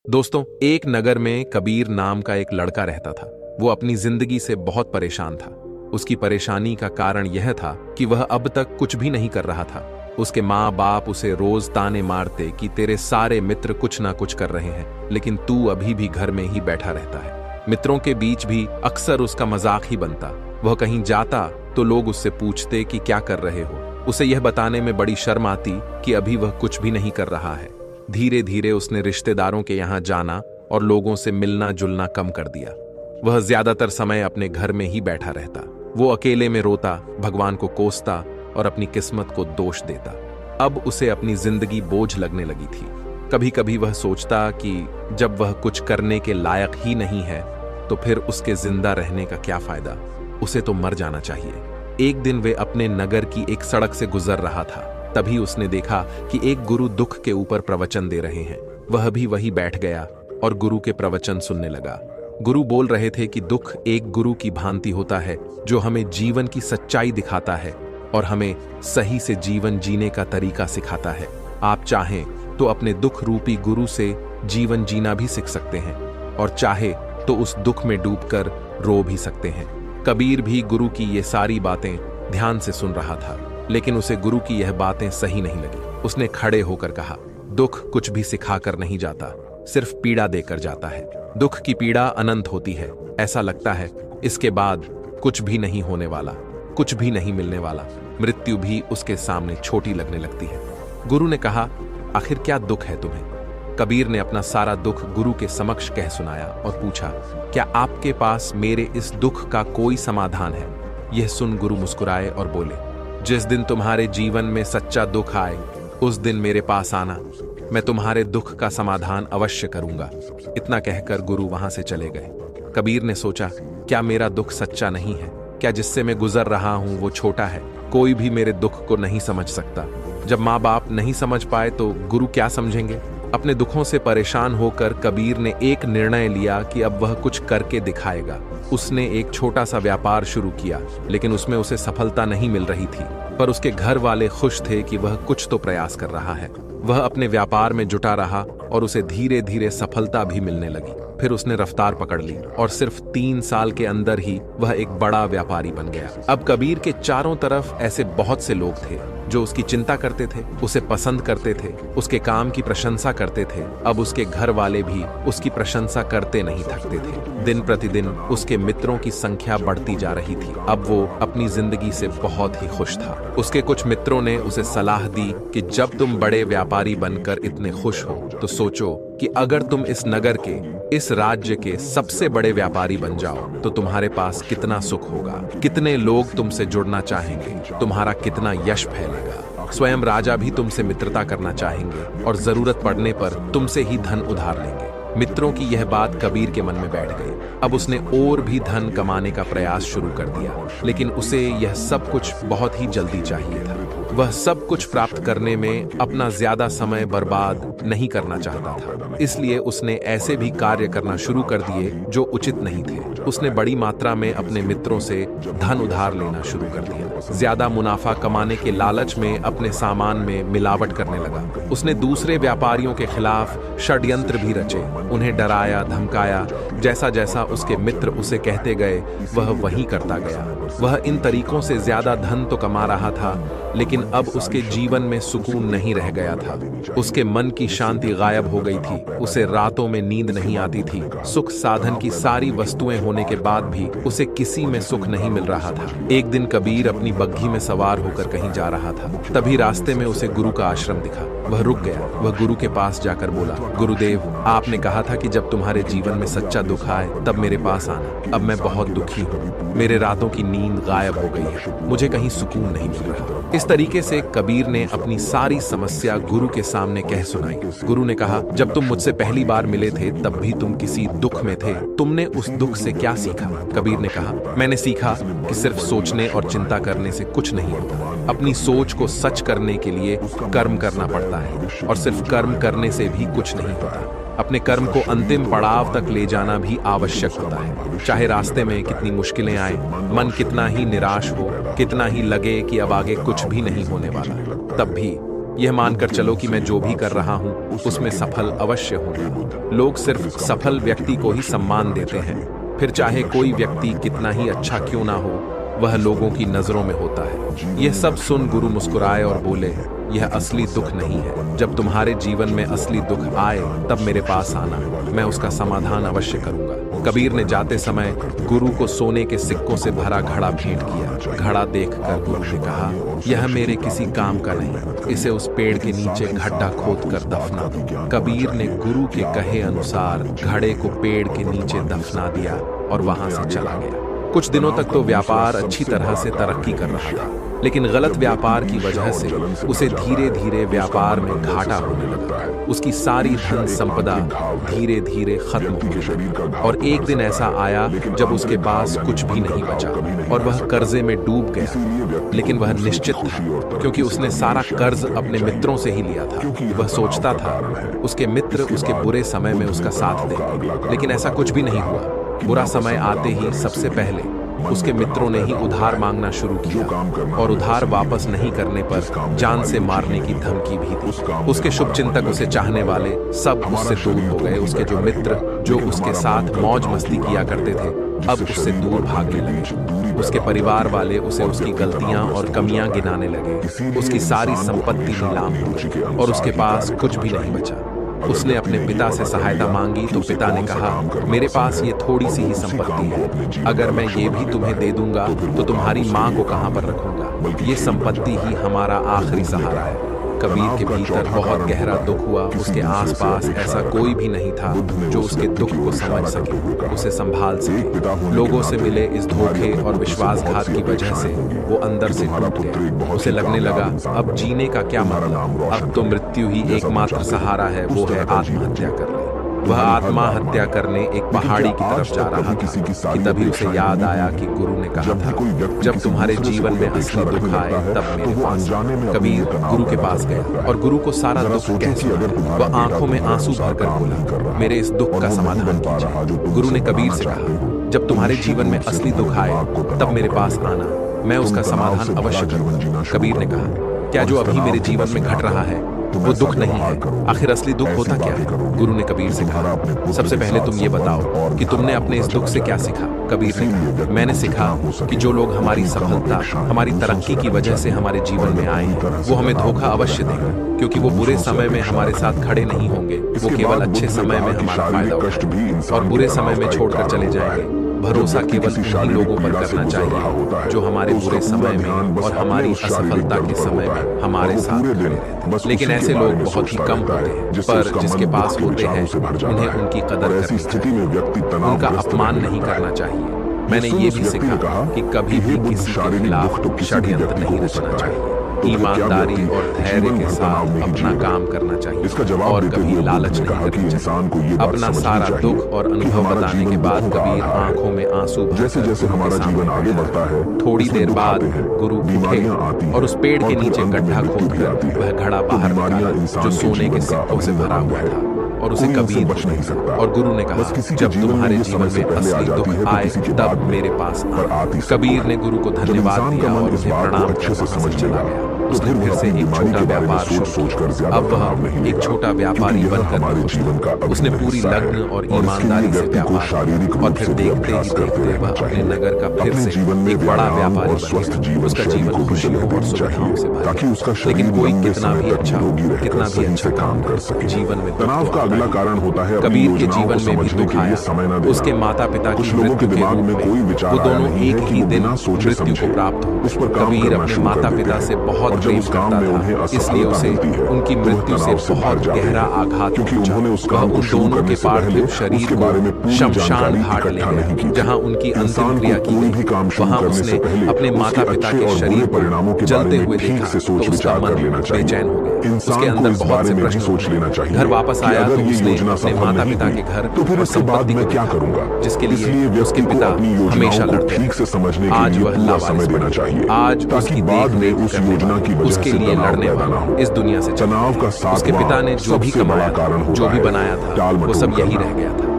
दोस्तों, एक नगर में कबीर नाम का एक लड़का रहता था। वो अपनी जिंदगी से बहुत परेशान था। उसकी परेशानी का कारण यह था कि वह अब तक कुछ भी नहीं कर रहा था। उसके माँ बाप उसे रोज ताने मारते कि तेरे सारे मित्र कुछ ना कुछ कर रहे हैं, लेकिन तू अभी भी घर में ही बैठा रहता है। मित्रों के बीच भी अक्सर उसका मजाक ही बनता। वह कहीं जाता तो लोग उससे पूछते कि क्या कर रहे हो। उसे यह बताने में बड़ी शर्म आती कि अभी वह कुछ भी नहीं कर रहा है। धीरे धीरे उसने रिश्तेदारों के यहाँ जाना और लोगों से मिलना जुलना कम कर दिया। वह ज्यादातर समय अपने घर में ही बैठा रहता। वो अकेले में रोता, भगवान को कोसता और अपनी किस्मत को दोष देता। अब उसे अपनी जिंदगी बोझ लगने लगी थी। कभी कभी वह सोचता कि जब वह कुछ करने के लायक ही नहीं है तो फिर उसके जिंदा रहने का क्या फायदा। उसे तो मर जाना चाहिए। एक दिन वे अपने नगर की एक सड़क से गुजर रहा था। तभी उसने देखा कि एक गुरु दुख के ऊपर प्रवचन दे रहे हैं। वह भी वहीं बैठ गया और गुरु के प्रवचन सुनने लगा। गुरु बोल रहे थे कि दुख एक गुरु की भांति होता है जो हमें जीवन की सच्चाई दिखाता है और हमें सही से जीवन जीने का तरीका सिखाता है। आप चाहें तो अपने दुख रूपी गुरु से जीवन जीना भी सीख सकते हैं और चाहे तो उस दुख में डूबकर रो भी सकते हैं। कबीर भी गुरु की ये सारी बातें ध्यान से सुन रहा था, लेकिन उसे गुरु की यह बातें सही नहीं लगी। उसने खड़े होकर कहा, दुख कुछ भी सिखाकर नहीं जाता, सिर्फ पीड़ा देकर जाता है। दुख की पीड़ा अनंत होती है। ऐसा लगता है इसके बाद कुछ भी नहीं होने वाला, कुछ भी नहीं मिलने वाला। मृत्यु भी उसके सामने छोटी लगने लगती है। गुरु ने कहा, आखिर क्या दुख है तुम्हें? कबीर ने अपना सारा दुख गुरु के समक्ष कह सुनाया और पूछा, क्या आपके पास मेरे इस दुख का कोई समाधान है? यह सुन गुरु मुस्कुराए और बोले, जिस दिन तुम्हारे जीवन में सच्चा दुख आए उस दिन मेरे पास आना, मैं तुम्हारे दुख का समाधान अवश्य करूंगा। इतना कहकर गुरु वहां से चले गए। कबीर ने सोचा, क्या मेरा दुख सच्चा नहीं है? क्या जिससे मैं गुजर रहा हूं वो छोटा है? कोई भी मेरे दुख को नहीं समझ सकता। जब माँ बाप नहीं समझ पाए तो गुरु क्या समझेंगे? अपने दुखों से परेशान होकर कबीर ने एक निर्णय लिया कि अब वह कुछ करके दिखाएगा। उसने एक छोटा सा व्यापार शुरू किया, लेकिन उसमें उसे सफलता नहीं मिल रही थी, पर उसके घर वाले खुश थे कि वह कुछ तो प्रयास कर रहा है। वह अपने व्यापार में जुटा रहा और उसे धीरे धीरे सफलता भी मिलने लगी। फिर उसने रफ्तार पकड़ ली और सिर्फ 3 साल के अंदर ही वह एक बड़ा व्यापारी बन गया। अब कबीर के चारों तरफ ऐसे बहुत से लोग थे जो उसकी चिंता करते थे, उसे पसंद करते थे, उसके काम की प्रशंसा करते थे। अब उसके घर वाले भी उसकी प्रशंसा करते नहीं थकते थे। दिन प्रतिदिन उसके मित्रों की संख्या बढ़ती जा रही थी। अब वो अपनी जिंदगी से बहुत ही खुश था। उसके कुछ मित्रों ने उसे सलाह दी कि जब तुम बड़े व्यापारी बनकर इतने खुश हो तो सोचो कि अगर तुम इस नगर के, इस राज्य के सबसे बड़े व्यापारी बन जाओ तो तुम्हारे पास कितना सुख होगा, कितने लोग तुमसे जुड़ना चाहेंगे, तुम्हारा कितना यश फैलेगा। स्वयं राजा भी तुमसे मित्रता करना चाहेंगे और जरूरत पड़ने पर तुमसे ही धन उधार लेंगे। मित्रों की यह बात कबीर के मन में बैठ गई। अब उसने और भी धन कमाने का प्रयास शुरू कर दिया, लेकिन उसे यह सब कुछ बहुत ही जल्दी चाहिए था। वह सब कुछ प्राप्त करने में अपना ज्यादा समय बर्बाद नहीं करना चाहता था, इसलिए उसने ऐसे भी कार्य करना शुरू कर दिए जो उचित नहीं थे। उसने बड़ी मात्रा में अपने मित्रों से धन उधार लेना शुरू कर दिया। ज्यादा मुनाफा कमाने के लालच में अपने सामान में मिलावट करने लगा। उसने दूसरे व्यापारियों के खिलाफ षड्यंत्र भी रचे, उन्हें डराया धमकाया। जैसा जैसा उसके मित्र उसे कहते गए वह वही करता गया। वह इन तरीकों से ज्यादा धन तो कमा रहा था, लेकिन अब उसके जीवन में सुकून नहीं रह गया था। उसके मन की शांति गायब हो गई थी। उसे रातों में नींद नहीं आती थी। सुख साधन की सारी वस्तुएं होने के बाद भी उसे किसी में सुख नहीं मिल रहा था। एक दिन कबीर अपनी बग्घी में सवार होकर कहीं जा रहा था। तभी रास्ते में उसे गुरु का आश्रम दिखा। वह रुक गया। वह गुरु के पास जाकर बोला, गुरुदेव, आपने कहा था कि जब तुम्हारे जीवन में सच्चा दुख आए तब मेरे पास आना। अब मैं बहुत दुखी हूँ। मेरे रातों की नींद गायब हो गई है। मुझे कहीं सुकून नहीं मिल रहा। इस तरीके से कबीर ने अपनी सारी समस्या गुरु के सामने कह सुनाई। गुरु ने कहा, जब तुम मुझसे पहली बार मिले थे तब भी तुम किसी दुख में थे। तुमने उस दुख से क्या सीखा? कबीर ने कहा, मैंने सीखा कि सिर्फ सोचने और चिंता करने से कुछ नहीं होता। अपनी सोच को सच करने के लिए कर्म करना पड़ता है और सिर्फ कर्म करने से भी कुछ नहीं होता। अपने कर्म को अंतिम पड़ाव तक ले जाना भी आवश्यक होता है। चाहे रास्ते में कितनी मुश्किलें आए, मन कितना ही निराश हो, कितना ही लगे कि अब आगे कुछ भी नहीं होने वाला, तब भी यह मानकर चलो कि मैं जो भी कर रहा हूँ उसमें सफल अवश्य होगा। लोग सिर्फ सफल व्यक्ति को ही सम्मान देते हैं, फिर चाहे कोई व्यक्ति कितना ही अच्छा क्यों ना हो, वह लोगों की नजरों में होता है। यह सब सुन गुरु मुस्कुराए और बोले, यह असली दुख नहीं है। जब तुम्हारे जीवन में असली दुख आए तब मेरे पास आना, मैं उसका समाधान अवश्य करूंगा। कबीर ने जाते समय गुरु को सोने के सिक्कों से भरा घड़ा भेंट किया। घड़ा देखकर गुरु ने कहा, यह मेरे किसी काम का नहीं, इसे उस पेड़ के नीचे गड्ढा खोद कर दफना दो। कबीर ने गुरु के कहे अनुसार घड़े को पेड़ के नीचे दफना दिया और वहां से चला गया। कुछ दिनों तक तो व्यापार अच्छी तरह से तरक्की कर रहा था, लेकिन गलत व्यापार की वजह से उसे धीरे धीरे व्यापार में घाटा होने लगा। उसकी सारी धन संपदा धीरे धीरे खत्म होने लगी और एक दिन ऐसा आया जब उसके पास कुछ भी नहीं बचा और वह कर्जे में डूब गया। लेकिन वह निश्चित था, क्योंकि उसने सारा कर्ज अपने मित्रों से ही लिया था। वह सोचता था उसके मित्र उसके बुरे समय में उसका साथ देंगे, लेकिन ऐसा कुछ भी नहीं हुआ। बुरा समय आते ही सबसे पहले उसके मित्रों ने ही उधार मांगना शुरू किया और उधार वापस नहीं करने पर जान से मारने की धमकी भी दी। उसके शुभचिंतक, उसे चाहने वाले सब उससे दूर हो गए। उसके जो मित्र जो उसके साथ मौज मस्ती किया करते थे अब उससे दूर भागने लगे। उसके परिवार वाले उसे उसकी गलतियां और कमियां गिनाने लगे। उसकी सारी संपत्ति नीलाम हो गई और उसके पास कुछ भी नहीं बचा। उसने अपने पिता से सहायता मांगी तो पिता ने कहा, मेरे पास ये थोड़ी सी ही संपत्ति है, अगर मैं ये भी तुम्हें दे दूंगा तो तुम्हारी माँ को कहाँ पर रखूंगा? ये संपत्ति ही हमारा आखिरी सहारा है। कबीर के भीतर बहुत गहरा दुख हुआ। उसके आसपास ऐसा कोई भी नहीं था जो उसके दुख को समझ सके, उसे संभाल सके। लोगों से मिले इस धोखे और विश्वासघात की वजह से वो अंदर से टूट गया। उसे लगने लगा, अब जीने का क्या मतलब, अब तो मृत्यु ही एकमात्र सहारा है, वो है आत्महत्या कर ले। वह आत्महत्या करने एक पहाड़ी की तरफ जा रहा था कि तभी उसे याद आया कि गुरु ने कहा था, जब तुम्हारे जीवन में असली दुख आए तब मेरे पास। कबीर गुरु के पास गया और गुरु को सारा दुख कह सुनाया। वह आंखों में आंसू भरकर बोला, मेरे इस दुख का समाधान कीजिए। गुरु ने कबीर से कहा, जब तुम्हारे जीवन में असली दुख आए तब मेरे पास आना, मैं उसका समाधान अवश्य करूंगा। कबीर ने कहा, क्या जो अभी मेरे जीवन में घट रहा है वो दुख नहीं है? आखिर असली दुख होता क्या है? गुरु ने कबीर से कहा, सबसे पहले तुम ये बताओ कि तुमने अपने इस दुख से क्या सीखा? कबीर ने कहा, मैंने सीखा कि जो लोग हमारी सफलता, हमारी तरक्की की वजह से हमारे जीवन में आए वो हमें धोखा अवश्य देंगे, क्योंकि वो बुरे समय में हमारे साथ खड़े नहीं होंगे। वो केवल अच्छे समय में हमारा फायदा उठाएंगे और बुरे समय में छोड़कर चले जाएंगे। भरोसा केवल उन्हीं लोगों पर करना चाहिए जो हमारे बुरे समय में और हमारी असफलता के समय में हमारे साथ खड़े रहते हैं। लेकिन ऐसे लोग बहुत ही कम होते हैं, पर जिसके पास होते हैं उन्हें उनकी कदर करनी चाहिए, उनका अपमान नहीं करना चाहिए। मैंने ये भी सीखा कि कभी भी किसी के खिलाफ षड्यंत्र नहीं रचना चाहिए। ईमानदारी और धैर्य के साथ अपना काम करना चाहिए और कभी लालच नहीं करना चाहिए। अपना सारा दुख और अनुभव बताने के बाद कबीर आंखों में आंसू जैसे हमारा जीवन आगे बढ़ता है, थोड़ी देर बाद गुरु उठे और उस पेड़ के नीचे गड्ढा खोदकर वह घड़ा बाहर निकाला जो सोने के सिक्कों से भरा हुआ था और उसे कबीर को नहीं सकता। और गुरु ने कहा, जब तुम्हारे जीवन में असली दुख आए तब मेरे पास आना। कबीर ने गुरु को धन्यवाद दिया और उसे प्रणाम कर वहां से चला गया। उसने फिर से एक छोटा व्यापार शुरू किया। अब वह एक छोटा व्यापारी बनकर उसने पूरी लग्न और ईमानदारी से व्यापार और फिर देखते ही देखते वह अपने नगर का फिर से एक बड़ा व्यापारी बन गया। उसका जीवन खुशियों और सुविधाओं से भरा गया। लेकिन कोई कितना भी अच्छा काम कर सके, जीवन में तनाव का अगला कारण होता है कबीर के जीवन में भी दुख आया। उसके माता पिता की मृत्यु के रूप में वो दोनों एक ही दिन मृत्यु को प्राप्त हो। कबीर अपने माता पिता से बहुत प्रेम करता था, इसलिए उसे उनकी मृत्यु से बहुत गहरा आघात पहुंचा। वह उन दोनों के पार्थिव शरीर को शमशान घाट ले गया, जहां उनकी अंतिम क्रिया की गई। वहां उसने अपने माता पिता के शरीर को जलते हुए देखा तो उसका मन बेचैन हो गया। उसके अंदर बहुत से प्रश्न। घर वापस आया तो उसने अपने माता पिता के घर और संपत्ति को क्या करूंगा, जिसके लिए उसके पिता हमेशा लड़ते थे। आज वह लावारिस बना चाहिए। आज उसकी देख-रेख करने वाला, उसके लिए लड़ने वाला इस दुनिया से चला गया। उसके पिता ने जो भी कमाया, जो भी बनाया था, वो सब यही रह गया था।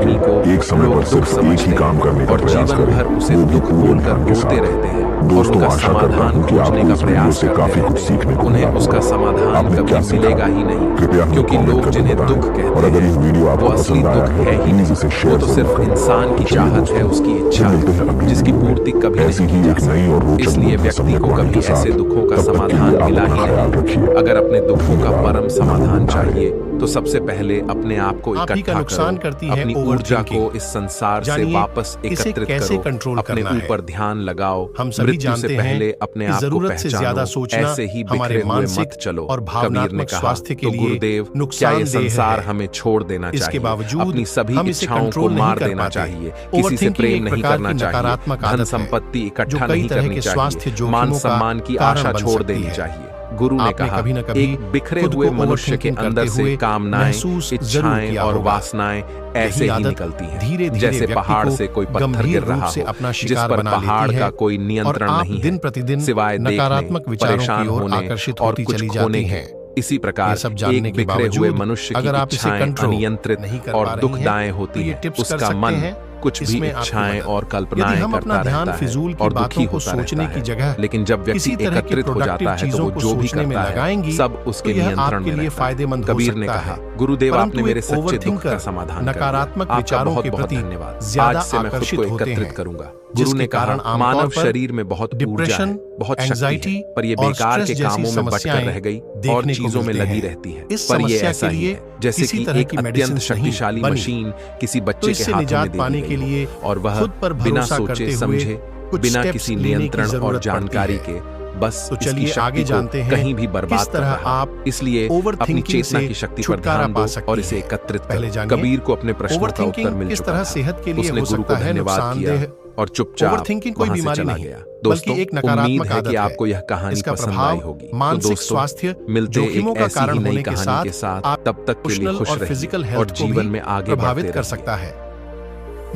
कमी को एक समय लोग पर दुख सिर्फ एक ही समझते काम करने हैं का और प्रयास जीवन करें, भर उसे वो भी दुख पूरे बोलकर ध्यान के रोते साथ। रहते हैं और दोस्तों, उनका आशा करता समाधान हूं कि खोजने आपको का इस वीडियो प्रयास से करते काफी कुछ रहते सीखने हैं। को उन्हें मिला उसका होगा। समाधान आपने कभी क्या सीखा? मिलेगा ही नहीं, कृपया हमें क्योंकि कमेंट लोग करके जिन्हें बताएं। दुख कहते और अगर ये वीडियो हैं वो आपको असली पसंद आया दुख है है तो ही प्लीज नहीं, इसे वो शेयर तो जरूर सिर्फ करें। इंसान की चलिए चाहत है, दोस्तों, उसकी इच्छा फिर मिलते हैं है अगली जिसकी वीडियो में। पूर्ति कभी ऐसी नहीं ही की जा एक नई और सकती। रोचक इसलिए वीडियो व्यक्ति को संदेशवाणी कभी के ऐसे साथ। दुखों का तब तक के समाधान लिए आप मिला अपना ही ख्याल नहीं। रखिए। अगर अपने दुखों का धन्यवाद। परम नमो समाधान बुद्धाय। चाहिए तो सबसे पहले अपने आप को आप ही का इकट्ठा नुकसान करो, करती है अपनी ऊर्जा ओवरथिंकिंग। को इस संसार से जानिए वापस इसे एकत्रित कैसे करो, कंट्रोल अपने करना है। ऊपर ध्यान लगाओ। हम सभी मृत्यु से जानते हैं पहले अपने कि आप को जरूरत से ज्यादा पहचानो, सोचना ऐसे ही हमारे बिखरे हुए मानसिक मत चलो। और कबीर ने भावनात्मक कहा, स्वास्थ्य के तो लिए गुरुदेव, क्या ये नुकसानदेह संसार है। हमें छोड़ देना इसके चाहिए, बावजूद अपनी सभी हम इसे इच्छाओं को कंट्रोल नहीं मार कर देना पाते। चाहिए, किसी से ओवरथिंकिंग प्रेम एक नहीं प्रकार करना की चाहिए, नकारात्मक धन आदत है, संपत्ति जो इकट्ठा कई नहीं तरह करनी के स्वास्थ्य चाहिए, जोखिमों मान का सम्मान की कारण आशा बन छोड़ सकती देनी है। चाहिए। गुरु ने आपने कहा, कभी न कभी एक बिखरे खुद हुए को मनुष्य के ओवरथिंकिंग अंदर करते से हुए कामनाएं, महसूस जरूर इच्छाएं किया और होगा। वासनाएं ऐसे ही आदत निकलती हैं, धीरे-धीरे जैसे व्यक्ति पहाड़ को से कोई पत्थर गंभीर गिर रूप रहा से हो, अपना जिस शिकार पर बना पहाड़ लेती का है कोई और नियंत्रण आप नहीं दिन है, प्रतिदिन सिवाय नकारात्मक देखने, विचारों परेशान की ओर होने आकर्षित और होती कुछ चली खोने जाती की। हैं। इसी प्रकार ये सब जानने एक के बिखरे हुए बावजूद मनुष्य की अगर आप इसे इच्छाएं कंट्रोल अनियंत्रित नहीं कर और पा रही दुखदाएं हैं, होती तो ये हैं, टिप्स कर उसका सकते मन हैं कुछ भी इसमें आपकी इच्छाएं मदद। और यदि कल्पनाएं हम अपना करता ध्यान रहता फिजूल है की और बातों दुखी को होता सोचने रहता की है, जगह लेकिन जब व्यक्ति इसी तरह की एकत्रित हो जाता प्रोडक्टिव है तो चीजों वो को जो भी सोचने में करता है लगाएंगी सब तो उसके यह नियंत्रण आपके में लिए रहता है। फायदेमंद हो कबीर ने सकता कहा, है। गुरुदेव, परंतु आपने मेरे एक सच्चे दुख का ओवरथिंकर समाधान कर दिया। नकारात्मक आपका विचारों बहुत के बहुत प्रति धन्यवाद। ज्यादा आज से मैं खुद आकर्षित को होते एकत्रित हैं, करूंगा। गुरु जिसके ने कहा, कारण आमतौर मानव पर शरीर में बहुत ऊर्जा है, डिप्रेशन, बहुत शक्ति एंजाइटी है, पर ये और बेकार स्ट्रेस के जैसी कामों में बटकर समस्याएं रह गई देखने और को चीजों में मिलते लगी हैं। रहती है। इस पर ये समस्या ऐसा के ही लिए है जैसे किसी कि तरह एक की अत्यंत मेडिसिन नहीं शक्तिशाली बनी। मशीन किसी तो बच्चे इससे के हाथों में निजात दे पाने दी के गई लिए हो और वह खुद पर बिना भरोसा सोचे करते हुए समझे, कुछ बिना स्टेप्स किसी लेने की नियंत्रण और जरूरत जानकारी पड़ती के है। बस तो इसकी चलिए आगे शक्ति जानते को हैं कहीं भी बर्बाद किस कर तरह रहा है। आप इसलिए अपनी ओवरथिंकिंग चेतना से की शक्ति पर छुटकारा ध्यान पा दो सकती और इसे हैं। एकत्रित पहले करो। जानिए, कबीर को अपने प्रश्नों का उत्तर ओवरथिंकिंग मिल किस चुका तरह था। सेहत के लिए उसने हो गुरु सकता को है धन्यवाद किया नुकसानदेह। और चुपचाप ओवरथिंकिंग कोई वहां से बीमारी चला नहीं, गया। बल्कि दोस्तों, एक नकारात्मक उम्मीद है आदत कि है। आपको यह कहानी इसका पसंद प्रभाव आई होगी। तो मानसिक दोस्तों, स्वास्थ्य, मिलते हैं जोखिमों एक का ऐसी कारण ही नई होने के कहानी के साथ साथ। तब तक के लिए इमोशनल खुश और फिजिकल रहिए हेल्थ और को जीवन भी में आगे प्रभावित बढ़ते कर रहिए। सकता है।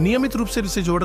नियमित रूप से इसे जोड़